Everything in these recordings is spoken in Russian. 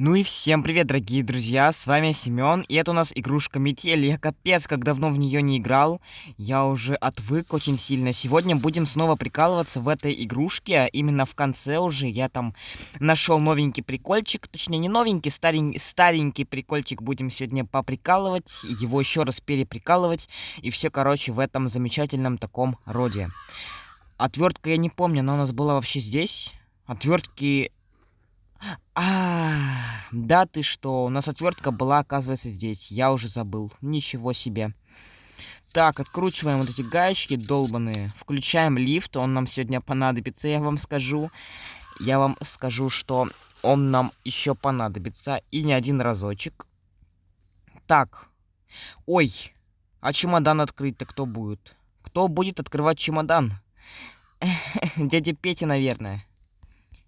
Ну и всем привет, дорогие друзья, с вами Семен, и это у нас игрушка Метель. Я капец, как давно в нее не играл, я уже отвык очень сильно. Сегодня будем снова прикалываться в этой игрушке, именно в конце уже я там нашел новенький прикольчик, точнее не новенький, старенький прикольчик будем сегодня поприкалывать, его еще раз переприкалывать, и все, короче, в этом замечательном таком роде. Отвертка я не помню, она у нас была вообще здесь. Отвертки... Да ты что, у нас отвертка была, оказывается, здесь. Я уже забыл. Ничего себе. Так, откручиваем вот эти гаечки долбаные. Включаем лифт, он нам сегодня понадобится, я вам скажу. Я вам скажу, что он нам еще понадобится. И не один разочек. Так. Ой. А чемодан открыть-то кто будет? Кто будет открывать чемодан? Дядя Петя, наверное.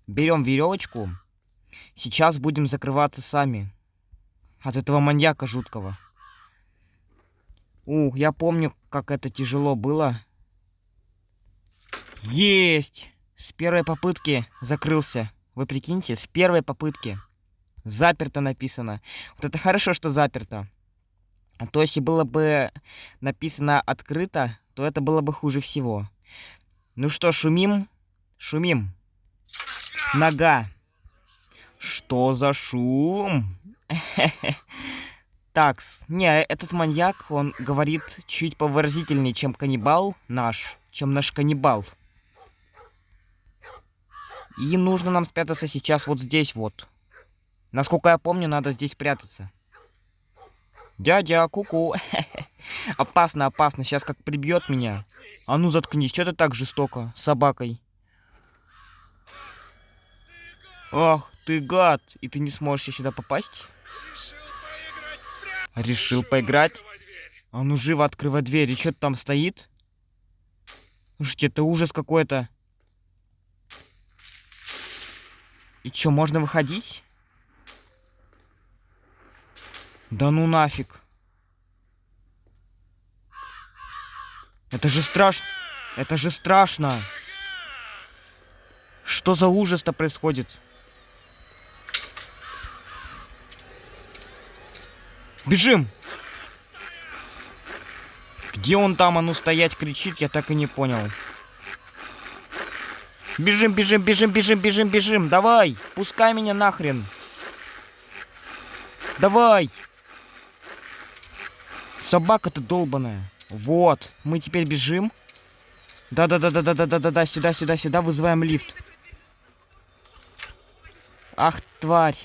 Берем веревочку. Сейчас будем закрываться сами. От этого маньяка жуткого. Я помню, как это тяжело было. Есть! С первой попытки закрылся. Вы прикиньте, с первой попытки. Заперто написано. Вот это хорошо, что заперто. А то, если было бы написано открыто, то это было бы хуже всего. Ну что, шумим? Шумим. Нога. Что за шум? Так, не, этот маньяк, он говорит чуть повыразительнее, чем каннибал наш, чем наш каннибал. И нужно нам спрятаться сейчас вот здесь вот. Насколько я помню, надо здесь прятаться. Дядя, куку. Опасно, опасно, сейчас как прибьет меня. А ну заткнись, что ты так жестоко, с собакой? Ах, ты гад, и ты не сможешь сюда попасть? Решил поиграть? А ну живо открывай дверь, и что там стоит? Слушайте, это ужас какой-то. И чё, можно выходить? Да ну нафиг. Это же страшно. Это же страшно. Что за ужас-то происходит? Бежим! Где он там, а ну стоять, кричит, я так и не понял. Бежим, бежим, бежим, бежим, бежим, бежим. Давай, пускай меня нахрен. Давай. Собака-то долбаная. Вот, мы теперь бежим. Да-да-да-да-да-да-да-да, сюда, сюда, сюда, вызываем лифт. Ах, тварь.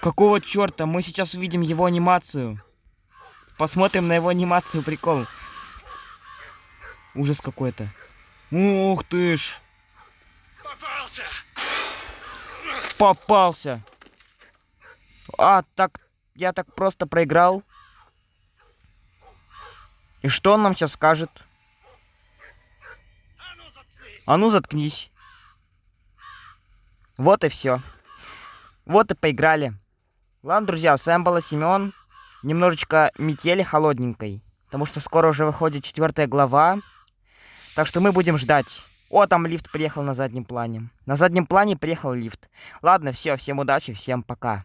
Какого черта? Мы сейчас увидим его анимацию. Посмотрим на его анимацию, прикол. Ужас какой-то. Ух ты ж. Попался! Попался. Так, я так просто проиграл. И что он нам сейчас скажет? А ну заткнись. Вот и все. Вот и поиграли. Ладно, друзья, с вами был Семен. Немножечко метели холодненькой. Потому что скоро уже выходит 4 глава. Так что мы будем ждать. О, там лифт приехал на заднем плане. На заднем плане приехал лифт. Ладно, все, всем удачи, всем пока.